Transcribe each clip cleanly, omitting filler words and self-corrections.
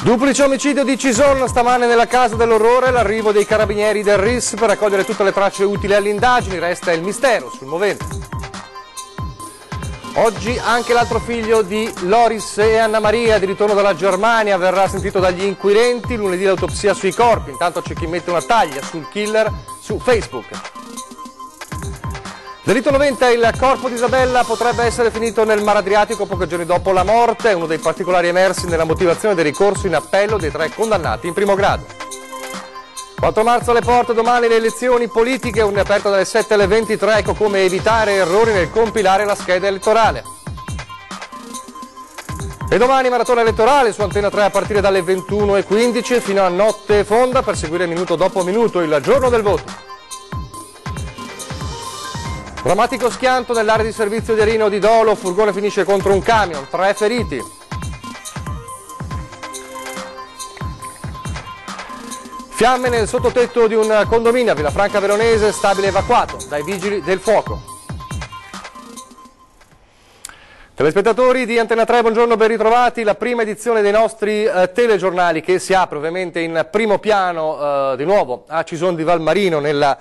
Duplice omicidio di Cison stamane nella casa dell'orrore, l'arrivo dei carabinieri del RIS per raccogliere tutte le tracce utili alle indagini, resta il mistero sul movente. Oggi anche l'altro figlio di Loris e Anna Maria, di ritorno dalla Germania, verrà sentito dagli inquirenti, lunedì l'autopsia sui corpi, intanto c'è chi mette una taglia sul killer su Facebook. Delitto 90, il corpo di Isabella potrebbe essere finito nel Mar Adriatico pochi giorni dopo la morte, è uno dei particolari emersi nella motivazione del ricorso in appello dei 3 condannati in primo grado. 4 marzo alle porte, domani le elezioni politiche, un'è aperta dalle 7 alle 23, ecco come evitare errori nel compilare la scheda elettorale. E domani maratona elettorale su Antena 3 a partire dalle 21:15 fino a notte fonda per seguire minuto dopo minuto il giorno del voto. Drammatico schianto nell'area di servizio di Arino di Dolo, furgone finisce contro un camion, 3 feriti. Fiamme nel sottotetto di un condominio a Villafranca Veronese, stabile evacuato dai vigili del fuoco. Telespettatori di Antena 3, buongiorno, ben ritrovati. La prima edizione dei nostri telegiornali che si apre ovviamente in primo piano di nuovo a Cison di Valmarino, nella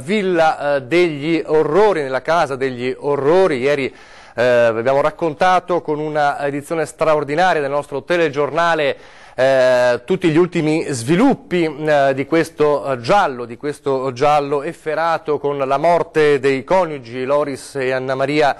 Villa degli Orrori, nella Casa degli Orrori. Ieri abbiamo raccontato con una edizione straordinaria del nostro telegiornale tutti gli ultimi sviluppi di questo giallo efferato con la morte dei coniugi Loris e Anna Maria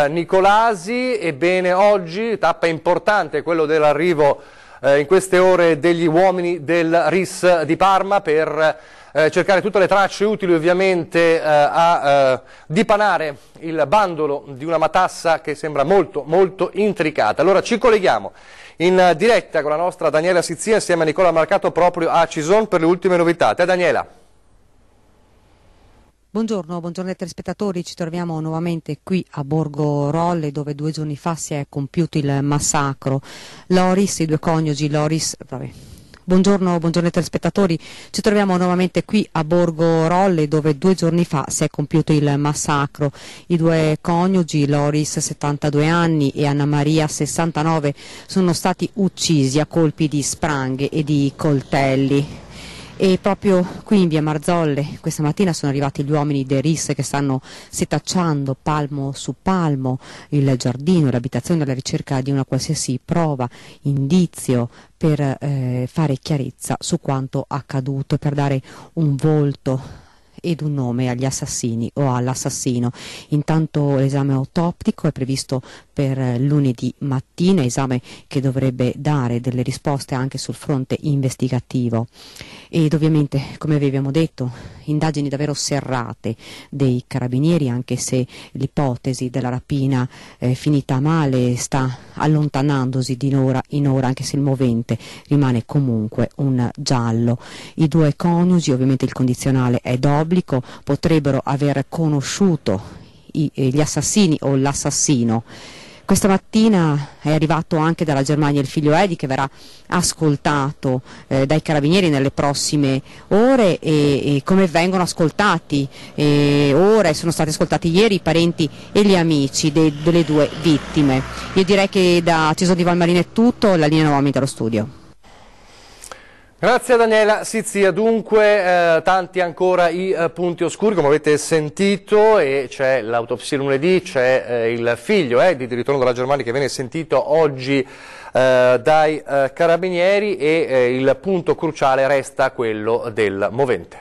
Nicolasi. Ebbene, oggi tappa importante quello dell'arrivo in queste ore degli uomini del RIS di Parma per cercare tutte le tracce utili ovviamente a dipanare il bandolo di una matassa che sembra molto molto intricata. Allora ci colleghiamo in diretta con la nostra Daniela Sizzia insieme a Nicola Marcato proprio a Cison per le ultime novità. Te Daniela. Buongiorno ai telespettatori, ci troviamo nuovamente qui a Borgo Rolle dove 2 giorni fa si è compiuto il massacro. Loris, i 2 coniugi, Buongiorno ai telespettatori, ci troviamo nuovamente qui a Borgo Rolle dove 2 giorni fa si è compiuto il massacro. I 2 coniugi, Loris 72 anni e Anna Maria 69, sono stati uccisi a colpi di spranghe e di coltelli. E proprio qui in via Marzolle questa mattina sono arrivati gli uomini dei RIS che stanno setacciando palmo su palmo il giardino e l'abitazione alla ricerca di una qualsiasi prova, indizio per fare chiarezza su quanto accaduto e per dare un volto ed un nome agli assassini o all'assassino. Intanto l'esame autoptico è previsto per lunedì mattina, esame che dovrebbe dare delle risposte anche sul fronte investigativo ed ovviamente, come vi abbiamo detto, indagini davvero serrate dei carabinieri, anche se l'ipotesi della rapina finita male sta allontanandosi di ora in ora, anche se il movente rimane comunque un giallo. I 2 coniugi, ovviamente il condizionale è d'obbligo, potrebbero aver conosciuto gli assassini o l'assassino. Questa mattina è arrivato anche dalla Germania il figlio Edi che verrà ascoltato dai carabinieri nelle prossime ore e come vengono ascoltati ora e sono stati ascoltati ieri i parenti e gli amici delle 2 vittime. Io direi che da Cison di Valmarino è tutto, la linea nuovamente allo studio. Grazie a Daniela Sizzia. Dunque tanti ancora i punti oscuri come avete sentito, e c'è l'autopsia lunedì, c'è il figlio di ritorno dalla Germania che viene sentito oggi dai carabinieri e il punto cruciale resta quello del movente.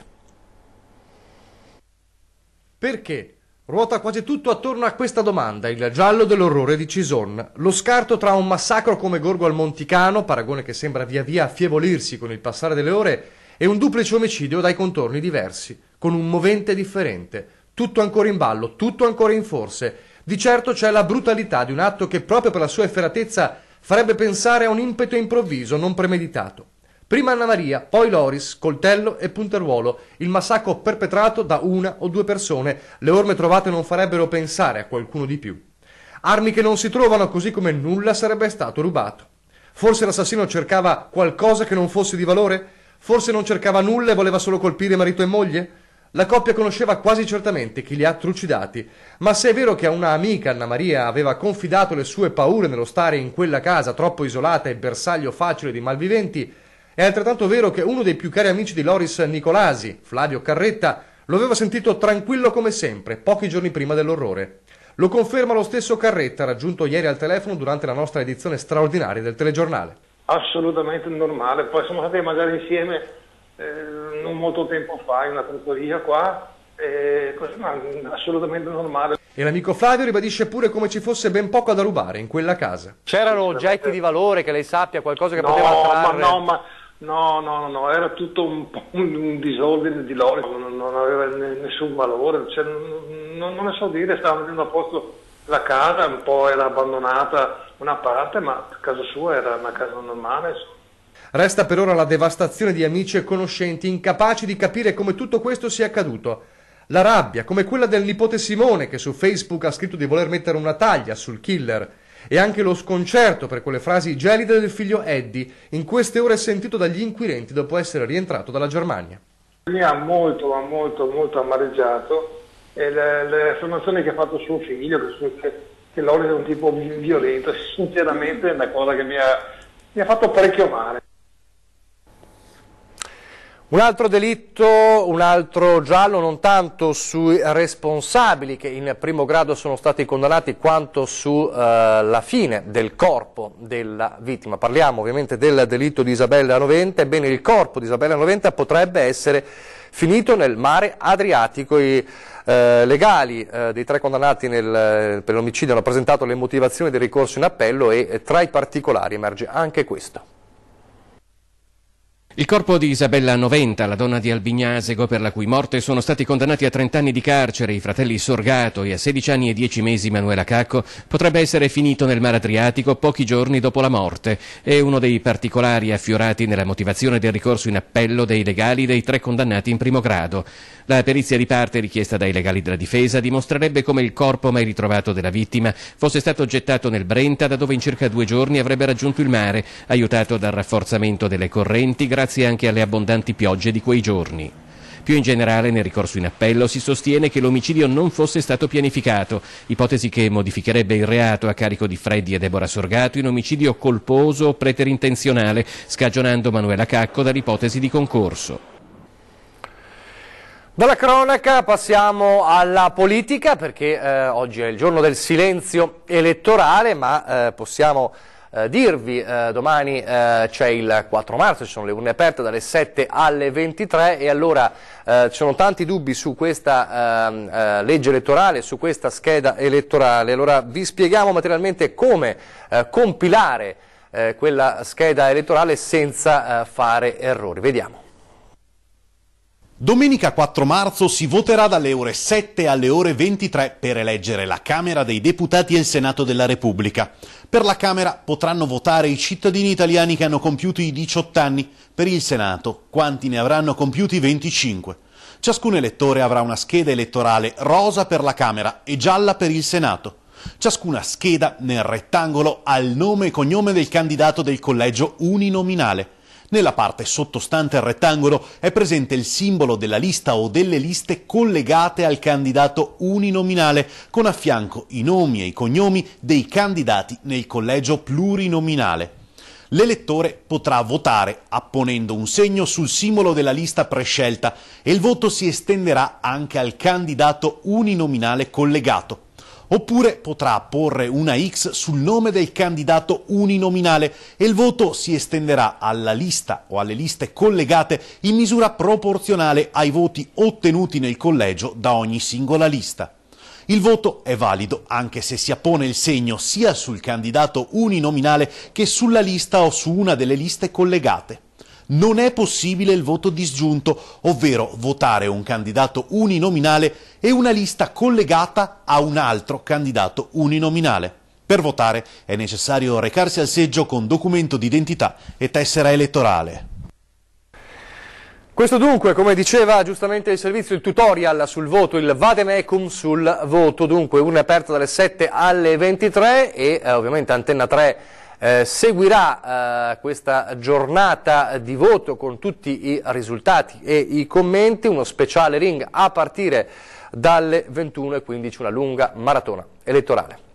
Perché? Ruota quasi tutto attorno a questa domanda, il giallo dell'orrore di Cison. Lo scarto tra un massacro come Gorgo al Monticano, paragone che sembra via via affievolirsi con il passare delle ore, e un duplice omicidio dai contorni diversi, con un movente differente. Tutto ancora in ballo, tutto ancora in forse. Di certo c'è la brutalità di un atto che proprio per la sua efferatezza farebbe pensare a un impeto improvviso, non premeditato. Prima Anna Maria, poi Loris, coltello e punteruolo, il massacro perpetrato da 1 o 2 persone, le orme trovate non farebbero pensare a qualcuno di più. Armi che non si trovano, così come nulla sarebbe stato rubato. Forse l'assassino cercava qualcosa che non fosse di valore? Forse non cercava nulla e voleva solo colpire marito e moglie? La coppia conosceva quasi certamente chi li ha trucidati, ma se è vero che a una amica, Anna Maria, aveva confidato le sue paure nello stare in quella casa troppo isolata e bersaglio facile di malviventi, è altrettanto vero che uno dei più cari amici di Loris Nicolasi, Flavio Carretta, lo aveva sentito tranquillo come sempre, pochi giorni prima dell'orrore. Lo conferma lo stesso Carretta, raggiunto ieri al telefono durante la nostra edizione straordinaria del telegiornale. Assolutamente normale, poi siamo stati magari insieme non molto tempo fa in una trattoria qua, assolutamente normale. E l'amico Flavio ribadisce pure come ci fosse ben poco da rubare in quella casa. C'erano oggetti di valore, che lei sappia, qualcosa che poteva trarre? No, era tutto un po' un disordine di loro, non aveva nessun valore, cioè, non ne so dire, stavano mettendo a posto la casa, un po' era abbandonata una parte, ma a casa sua era una casa normale. Resta per ora la devastazione di amici e conoscenti incapaci di capire come tutto questo sia accaduto. La rabbia, come quella del nipote Simone, che su Facebook ha scritto di voler mettere una taglia sul killer, e anche lo sconcerto per quelle frasi gelide del figlio Eddie, in queste ore sentito dagli inquirenti dopo essere rientrato dalla Germania. Mi ha molto amareggiato, e le affermazioni che ha fatto suo figlio, che Loris è un tipo violento, sinceramente è una cosa che mi ha fatto parecchio male. Un altro delitto, un altro giallo, non tanto sui responsabili che in primo grado sono stati condannati quanto sulla fine del corpo della vittima. Parliamo ovviamente del delitto di Isabella Noventa. Ebbene, il corpo di Isabella Noventa potrebbe essere finito nel mare Adriatico. I legali dei 3 condannati per l'omicidio hanno presentato le motivazioni del ricorso in appello e tra i particolari emerge anche questo. Il corpo di Isabella Noventa, la donna di Albignasego, per la cui morte sono stati condannati a 30 anni di carcere i fratelli Sorgato e a 16 anni e 10 mesi Manuela Cacco, potrebbe essere finito nel Mar Adriatico pochi giorni dopo la morte. È uno dei particolari affiorati nella motivazione del ricorso in appello dei legali dei 3 condannati in primo grado. La perizia di parte richiesta dai legali della difesa dimostrerebbe come il corpo mai ritrovato della vittima fosse stato gettato nel Brenta, da dove in circa 2 giorni avrebbe raggiunto il mare, aiutato dal rafforzamento delle correnti grazie anche alle abbondanti piogge di quei giorni. Più in generale, nel ricorso in appello si sostiene che l'omicidio non fosse stato pianificato, ipotesi che modificherebbe il reato a carico di Freddi e Deborah Sorgato in omicidio colposo o preterintenzionale, scagionando Manuela Cacco dall'ipotesi di concorso. Dalla cronaca passiamo alla politica, perché oggi è il giorno del silenzio elettorale, ma possiamo dirvi, domani c'è il 4 marzo, ci sono le urne aperte dalle 7 alle 23 e allora ci sono tanti dubbi su questa legge elettorale, su questa scheda elettorale. Allora vi spieghiamo materialmente come compilare quella scheda elettorale senza fare errori. Vediamo. Domenica 4 marzo si voterà dalle ore 7 alle ore 23 per eleggere la Camera dei Deputati e il Senato della Repubblica. Per la Camera potranno votare i cittadini italiani che hanno compiuto i 18 anni, per il Senato quanti ne avranno compiuti 25. Ciascun elettore avrà una scheda elettorale rosa per la Camera e gialla per il Senato. Ciascuna scheda nel rettangolo ha il nome e cognome del candidato del collegio uninominale. Nella parte sottostante il rettangolo è presente il simbolo della lista o delle liste collegate al candidato uninominale, con a fianco i nomi e i cognomi dei candidati nel collegio plurinominale. L'elettore potrà votare apponendo un segno sul simbolo della lista prescelta e il voto si estenderà anche al candidato uninominale collegato. Oppure potrà apporre una X sul nome del candidato uninominale e il voto si estenderà alla lista o alle liste collegate in misura proporzionale ai voti ottenuti nel collegio da ogni singola lista. Il voto è valido anche se si appone il segno sia sul candidato uninominale che sulla lista o su una delle liste collegate. Non è possibile il voto disgiunto, ovvero votare un candidato uninominale e una lista collegata a un altro candidato uninominale. Per votare è necessario recarsi al seggio con documento d'identità e tessera elettorale. Questo dunque, come diceva giustamente il servizio, il tutorial sul voto, il vademecum sul voto, dunque urne aperte dalle 7 alle 23 e ovviamente Antenna 3 seguirà questa giornata di voto con tutti i risultati e i commenti, uno speciale ring a partire dalle 21:15, una lunga maratona elettorale.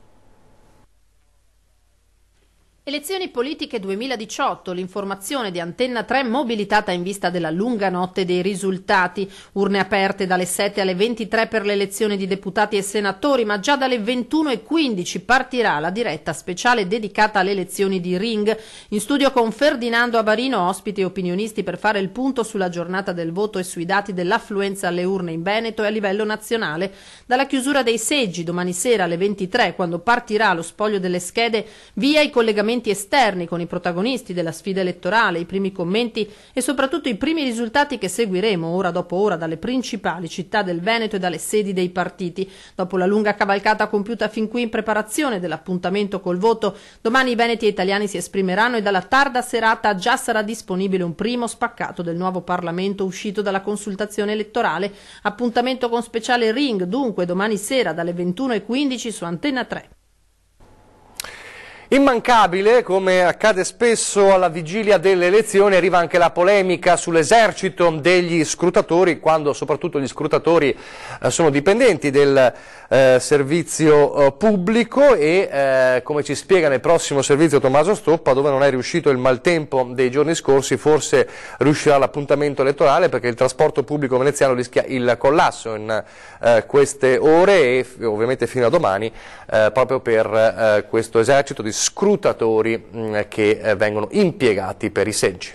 Elezioni politiche 2018, l'informazione di Antenna 3 mobilitata in vista della lunga notte dei risultati. Urne aperte dalle 7 alle 23 per le elezioni di deputati e senatori, ma già dalle 21:15 partirà la diretta speciale dedicata alle elezioni di Ring. In studio con Ferdinando Abarino, ospiti e opinionisti per fare il punto sulla giornata del voto e sui dati dell'affluenza alle urne in Veneto e a livello nazionale. Dalla chiusura dei seggi domani sera alle 23, quando partirà lo spoglio delle schede, via i collegamenti esterni con i protagonisti della sfida elettorale, i primi commenti e soprattutto i primi risultati che seguiremo ora dopo ora dalle principali città del Veneto e dalle sedi dei partiti. Dopo la lunga cavalcata compiuta fin qui in preparazione dell'appuntamento col voto, domani i veneti e italiani si esprimeranno e dalla tarda serata già sarà disponibile un primo spaccato del nuovo Parlamento uscito dalla consultazione elettorale. Appuntamento con speciale Ring dunque domani sera dalle 21:15 su Antenna 3. Immancabile, come accade spesso alla vigilia delle elezioni, arriva anche la polemica sull'esercito degli scrutatori, quando soprattutto gli scrutatori sono dipendenti del servizio pubblico e come ci spiega nel prossimo servizio Tommaso Stoppa, dove non è riuscito il maltempo dei giorni scorsi, forse riuscirà l'appuntamento elettorale, perché il trasporto pubblico veneziano rischia il collasso in queste ore e ovviamente fino a domani proprio per questo esercito di scrutatori che vengono impiegati per i seggi.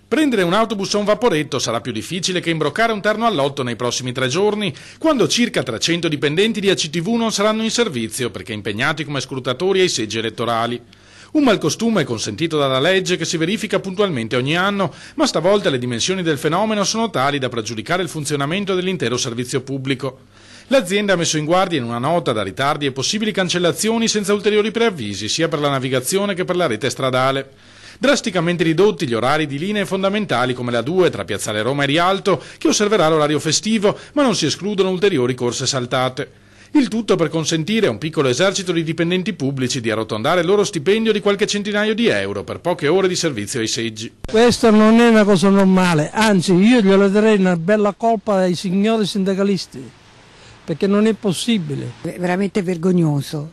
Prendere un autobus o un vaporetto sarà più difficile che imbroccare un terno all'otto nei prossimi 3 giorni, quando circa 300 dipendenti di ACTV non saranno in servizio perché impegnati come scrutatori ai seggi elettorali. Un malcostume consentito dalla legge che si verifica puntualmente ogni anno, ma stavolta le dimensioni del fenomeno sono tali da pregiudicare il funzionamento dell'intero servizio pubblico. L'azienda ha messo in guardia in una nota da ritardi e possibili cancellazioni senza ulteriori preavvisi sia per la navigazione che per la rete stradale. Drasticamente ridotti gli orari di linee fondamentali come la 2 tra Piazzale Roma e Rialto, che osserverà l'orario festivo, ma non si escludono ulteriori corse saltate. Il tutto per consentire a un piccolo esercito di dipendenti pubblici di arrotondare il loro stipendio di qualche centinaio di euro per poche ore di servizio ai seggi. Questa non è una cosa normale, anzi io glielo darei una bella colpa ai signori sindacalisti, perché non è possibile. È veramente vergognoso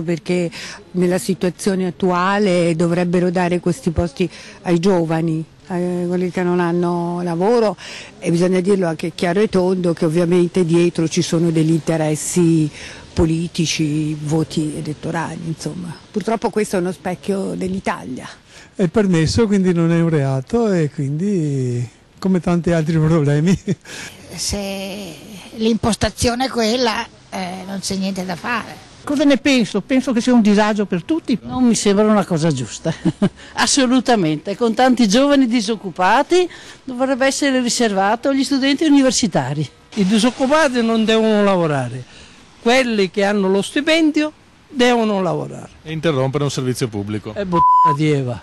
perché nella situazione attuale dovrebbero dare questi posti ai giovani, quelli che non hanno lavoro, e bisogna dirlo anche chiaro e tondo che ovviamente dietro ci sono degli interessi politici, voti elettorali, insomma. Purtroppo questo è uno specchio dell'Italia. È permesso, quindi non è un reato e quindi come tanti altri problemi. Se l'impostazione è quella, non c'è niente da fare. Cosa ne penso? Penso che sia un disagio per tutti. Non mi sembra una cosa giusta, assolutamente. Con tanti giovani disoccupati dovrebbe essere riservato agli studenti universitari. I disoccupati non devono lavorare, quelli che hanno lo stipendio devono lavorare. E interrompere un servizio pubblico. È bottata di Eva.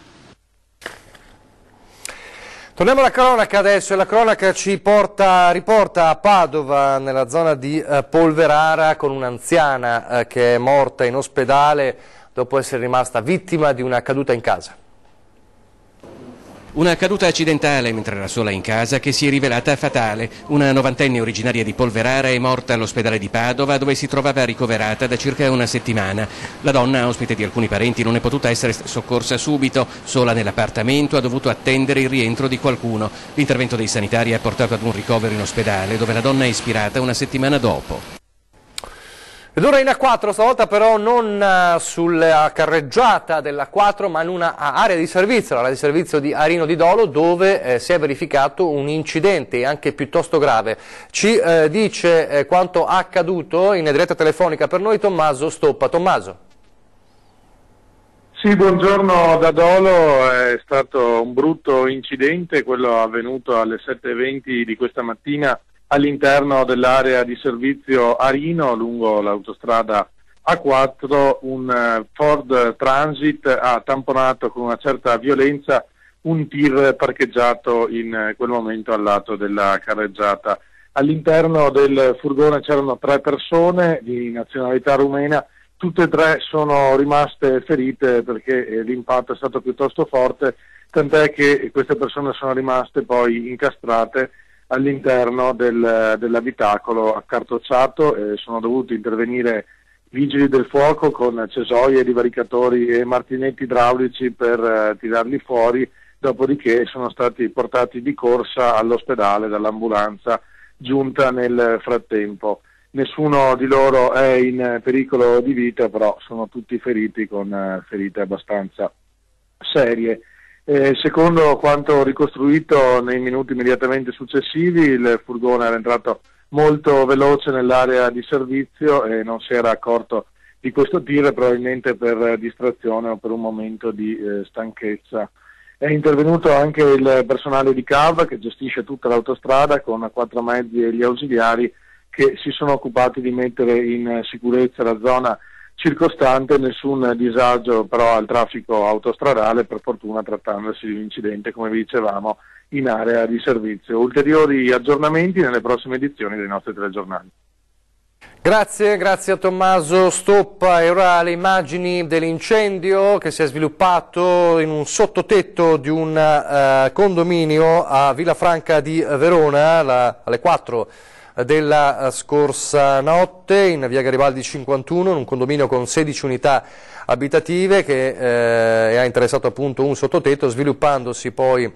Torniamo alla cronaca adesso, e la cronaca ci riporta a Padova, nella zona di Polverara, con un'anziana che è morta in ospedale dopo essere rimasta vittima di una caduta in casa. Una caduta accidentale mentre era sola in casa che si è rivelata fatale. Una novantenne originaria di Polverara è morta all'ospedale di Padova, dove si trovava ricoverata da circa una settimana. La donna, ospite di alcuni parenti, non è potuta essere soccorsa subito. Sola nell'appartamento ha dovuto attendere il rientro di qualcuno. L'intervento dei sanitari ha portato ad un ricovero in ospedale, dove la donna è ispirata una settimana dopo. Ed ora in A4, stavolta però non sulla carreggiata dell'A4, ma in una area di servizio, l'area di servizio di Arino di Dolo, dove si è verificato un incidente anche piuttosto grave. Ci dice quanto accaduto in diretta telefonica per noi Tommaso Stoppa. Tommaso. Sì, buongiorno da Dolo. È stato un brutto incidente, quello avvenuto alle 7:20 di questa mattina all'interno dell'area di servizio Arino, lungo l'autostrada A4, un Ford Transit ha tamponato con una certa violenza un tir parcheggiato in quel momento al lato della carreggiata. All'interno del furgone c'erano 3 persone di nazionalità rumena tutte e 3 sono rimaste ferite perché l'impatto è stato piuttosto forte, tant'è che queste persone sono rimaste poi incastrate all'interno dell'abitacolo accartocciato e sono dovuti intervenire vigili del fuoco con cesoie, divaricatori e martinetti idraulici per tirarli fuori, dopodiché sono stati portati di corsa all'ospedale dall'ambulanza giunta nel frattempo. Nessuno di loro è in pericolo di vita, però sono tutti feriti con ferite abbastanza serie. Secondo quanto ricostruito nei minuti immediatamente successivi, il furgone era entrato molto veloce nell'area di servizio e non si era accorto di questo tiro, probabilmente per distrazione o per un momento di stanchezza. È intervenuto anche il personale di CAV che gestisce tutta l'autostrada con 4 mezzi e gli ausiliari che si sono occupati di mettere in sicurezza la zona circostante, nessun disagio però al traffico autostradale, per fortuna trattandosi di un incidente, come vi dicevamo, in area di servizio. Ulteriori aggiornamenti nelle prossime edizioni dei nostri telegiornali. Grazie a Tommaso Stoppa. E ora le immagini dell'incendio che si è sviluppato in un sottotetto di un condominio a Villafranca di Verona alle 4 della scorsa notte in via Garibaldi 51, in un condominio con 16 unità abitative che ha interessato appunto un sottotetto, sviluppandosi poi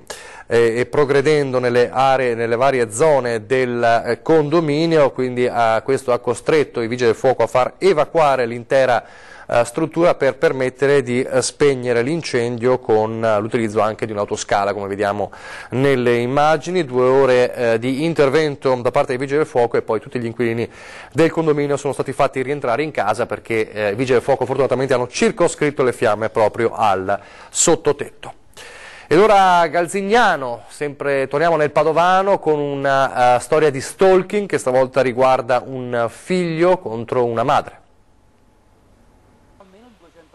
e progredendo nelle varie zone del condominio, quindi questo ha costretto i vigili del fuoco a far evacuare l'intera struttura per permettere di spegnere l'incendio con l'utilizzo anche di un'autoscala, come vediamo nelle immagini. 2 ore di intervento da parte dei vigili del fuoco e poi tutti gli inquilini del condominio sono stati fatti rientrare in casa perché i vigili del fuoco fortunatamente hanno circoscritto le fiamme proprio al sottotetto. Ed ora Galzignano, sempre torniamo nel Padovano con una storia di stalking che stavolta riguarda un figlio contro una madre.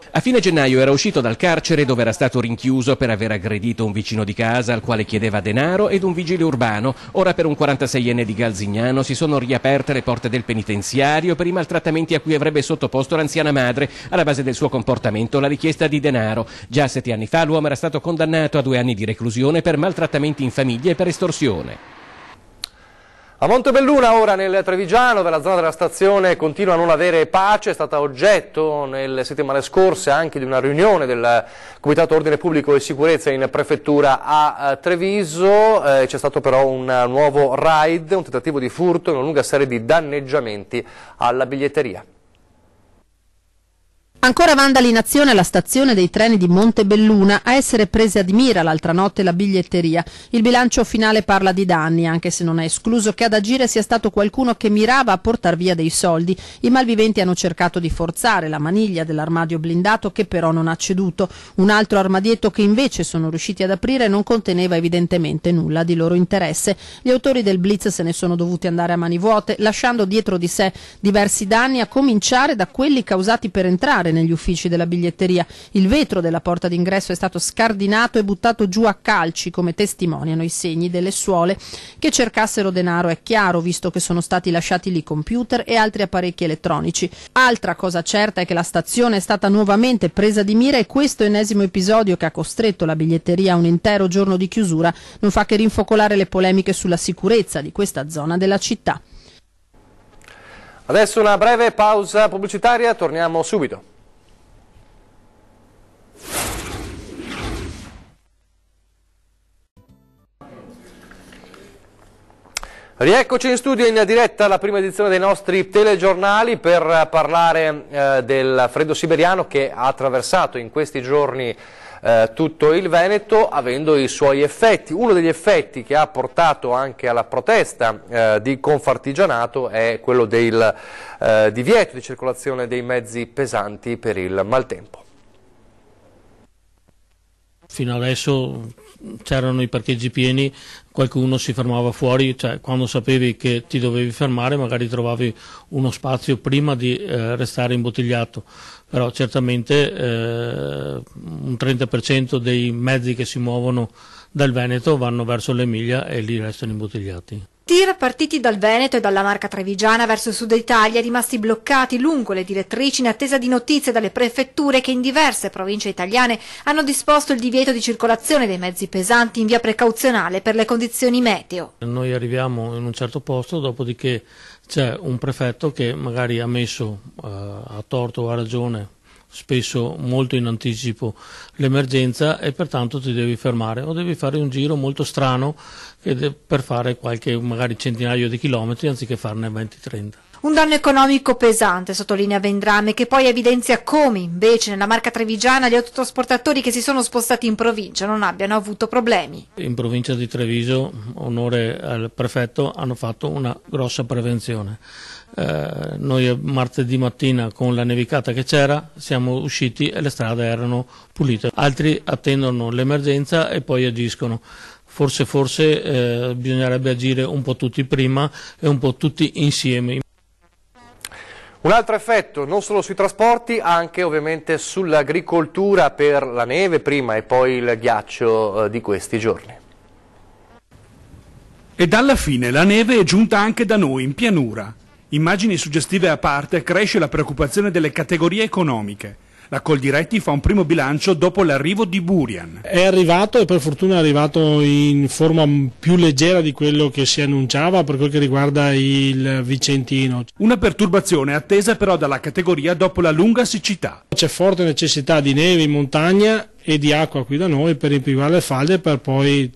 A fine gennaio era uscito dal carcere dove era stato rinchiuso per aver aggredito un vicino di casa al quale chiedeva denaro ed un vigile urbano. Ora per un 46enne di Galzignano si sono riaperte le porte del penitenziario per i maltrattamenti a cui avrebbe sottoposto l'anziana madre. Alla base del suo comportamento la richiesta di denaro. Già 7 anni fa l'uomo era stato condannato a 2 anni di reclusione per maltrattamenti in famiglia e per estorsione. A Montebelluna, ora nel Trevigiano, della zona della stazione, continua a non avere pace. È stata oggetto nelle settimane scorse anche di una riunione del Comitato Ordine Pubblico e Sicurezza in prefettura a Treviso. C'è stato però un nuovo raid, un tentativo di furto e una lunga serie di danneggiamenti alla biglietteria. Ancora vandali in azione alla stazione dei treni di Montebelluna, a essere presa di mira l'altra notte la biglietteria. Il bilancio finale parla di danni, anche se non è escluso che ad agire sia stato qualcuno che mirava a portar via dei soldi. I malviventi hanno cercato di forzare la maniglia dell'armadio blindato che però non ha ceduto. Un altro armadietto che invece sono riusciti ad aprire non conteneva evidentemente nulla di loro interesse. Gli autori del blitz se ne sono dovuti andare a mani vuote, lasciando dietro di sé diversi danni, a cominciare da quelli causati per entrare negli uffici della biglietteria. Il vetro della porta d'ingresso è stato scardinato e buttato giù a calci, come testimoniano i segni delle suole. Che cercassero denaro è chiaro, visto che sono stati lasciati lì computer e altri apparecchi elettronici. Altra cosa certa è che la stazione è stata nuovamente presa di mira e questo ennesimo episodio, che ha costretto la biglietteria a un intero giorno di chiusura, non fa che rinfocolare le polemiche sulla sicurezza di questa zona della città. Adesso una breve pausa pubblicitaria, torniamo subito. Rieccoci in studio in diretta alla prima edizione dei nostri telegiornali per parlare del freddo siberiano che ha attraversato in questi giorni tutto il Veneto, avendo i suoi effetti. Uno degli effetti che ha portato anche alla protesta di Confartigianato è quello del divieto di circolazione dei mezzi pesanti per il maltempo. Fino adesso c'erano i parcheggi pieni, qualcuno si fermava fuori, cioè quando sapevi che ti dovevi fermare magari trovavi uno spazio prima di restare imbottigliato, però certamente un 30% dei mezzi che si muovono dal Veneto vanno verso l'Emilia e lì restano imbottigliati. Tir partiti dal Veneto e dalla Marca Trevigiana verso il sud Italia, rimasti bloccati lungo le direttrici in attesa di notizie dalle prefetture che in diverse province italiane hanno disposto il divieto di circolazione dei mezzi pesanti in via precauzionale per le condizioni meteo. Noi arriviamo in un certo posto, dopodiché c'è un prefetto che magari ha messo a torto o a ragione, spesso molto in anticipo, l'emergenza e pertanto ti devi fermare o devi fare un giro molto strano per fare qualche magari centinaio di chilometri anziché farne 20-30. Un danno economico pesante, sottolinea Vendrame, che poi evidenzia come invece nella Marca Trevigiana gli autotrasportatori che si sono spostati in provincia non abbiano avuto problemi. In provincia di Treviso, onore al prefetto, hanno fatto una grossa prevenzione. Noi martedì mattina con la nevicata che c'era siamo usciti e le strade erano pulite. Altri attendono l'emergenza e poi agiscono. Forse bisognerebbe agire un po' tutti prima e un po' tutti insieme. Un altro effetto, non solo sui trasporti, anche ovviamente sull'agricoltura per la neve prima e poi il ghiaccio di questi giorni. Ed alla fine la neve è giunta anche da noi, in pianura. Immagini suggestive a parte, cresce la preoccupazione delle categorie economiche. La Coldiretti fa un primo bilancio dopo l'arrivo di Burian. È arrivato e per fortuna è arrivato in forma più leggera di quello che si annunciava per quel che riguarda il Vicentino. Una perturbazione attesa però dalla categoria dopo la lunga siccità. C'è forte necessità di neve in montagna e di acqua qui da noi per riempire le falde per poi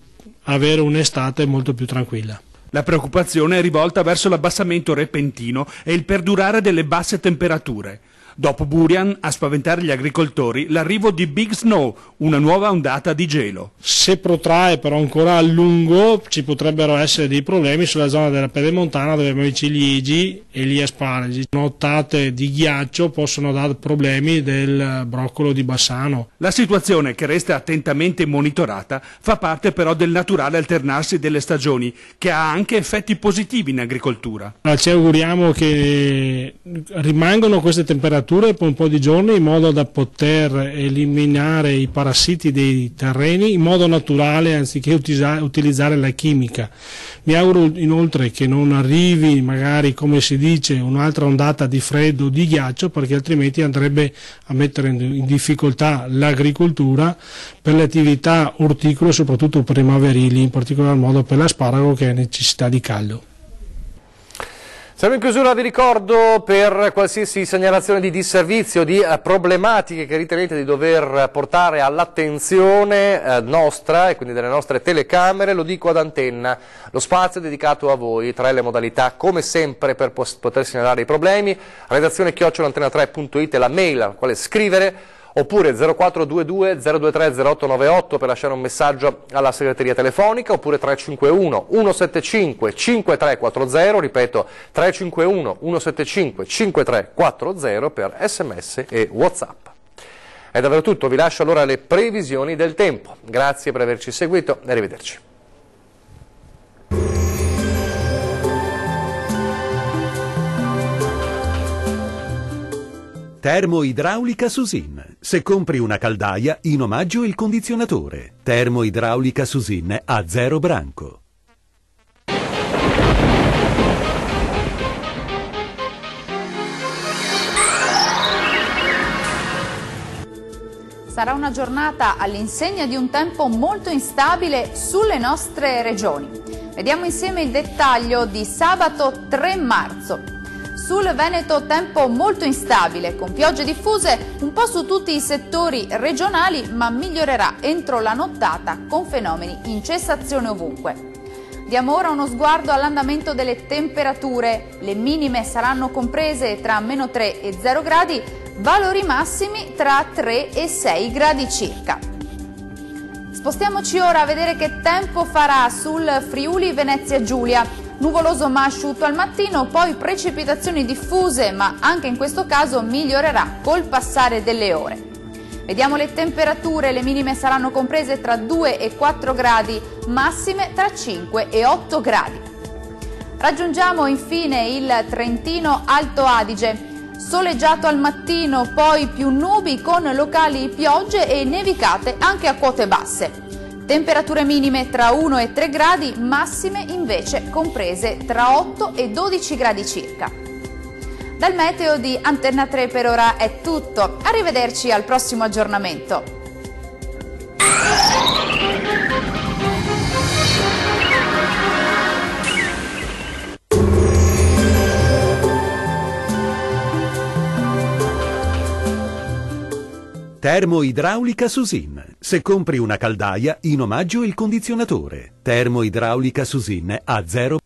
avere un'estate molto più tranquilla. La preoccupazione è rivolta verso l'abbassamento repentino e il perdurare delle basse temperature. Dopo Burian, a spaventare gli agricoltori, l'arrivo di Big Snow, una nuova ondata di gelo. Se protrae però ancora a lungo ci potrebbero essere dei problemi sulla zona della Pedemontana dove abbiamo i ciliegi e gli asparagi. Nottate di ghiaccio possono dare problemi del broccolo di Bassano. La situazione, che resta attentamente monitorata, fa parte però del naturale alternarsi delle stagioni, che ha anche effetti positivi in agricoltura. Ci auguriamo che rimangano queste temperature per un po' di giorni in modo da poter eliminare i parassiti dei terreni in modo naturale anziché utilizzare la chimica. Mi auguro inoltre che non arrivi magari, come si dice, un'altra ondata di freddo o di ghiaccio, perché altrimenti andrebbe a mettere in difficoltà l'agricoltura per le attività orticole, soprattutto primaverili, in particolar modo per l'asparago che ha necessità di caldo. Siamo in chiusura, vi ricordo, per qualsiasi segnalazione di disservizio, di problematiche che ritenete di dover portare all'attenzione nostra e quindi delle nostre telecamere, lo dico ad Antenna, lo spazio è dedicato a voi, 3 le modalità come sempre per poter segnalare i problemi, redazione@antena3.it è la mail alla quale scrivere, oppure 0422 023 0898 per lasciare un messaggio alla segreteria telefonica, oppure 351 175 5340, ripeto 351 175 5340 per SMS e WhatsApp. È davvero tutto, vi lascio allora le previsioni del tempo. Grazie per averci seguito e arrivederci. Termoidraulica Susin. Se compri una caldaia, in omaggio il condizionatore. Termoidraulica Susin a 0 branco. Sarà una giornata all'insegna di un tempo molto instabile sulle nostre regioni. Vediamo insieme il dettaglio di sabato 3 marzo. Sul Veneto tempo molto instabile, con piogge diffuse un po' su tutti i settori regionali, ma migliorerà entro la nottata con fenomeni in cessazione ovunque. Diamo ora uno sguardo all'andamento delle temperature. Le minime saranno comprese tra -3 e 0 gradi, valori massimi tra 3 e 6 gradi circa. Spostiamoci ora a vedere che tempo farà sul Friuli Venezia Giulia. Nuvoloso ma asciutto al mattino, poi precipitazioni diffuse, ma anche in questo caso migliorerà col passare delle ore. Vediamo le temperature, le minime saranno comprese tra 2 e 4 gradi, massime tra 5 e 8 gradi. Raggiungiamo infine il Trentino Alto Adige. Soleggiato al mattino, poi più nubi con locali piogge e nevicate anche a quote basse. Temperature minime tra 1 e 3 gradi, massime invece comprese tra 8 e 12 gradi circa. Dal meteo di Antenna 3 per ora è tutto. Arrivederci al prossimo aggiornamento. Termoidraulica Susin. Se compri una caldaia, in omaggio il condizionatore. Termoidraulica Susin a 0.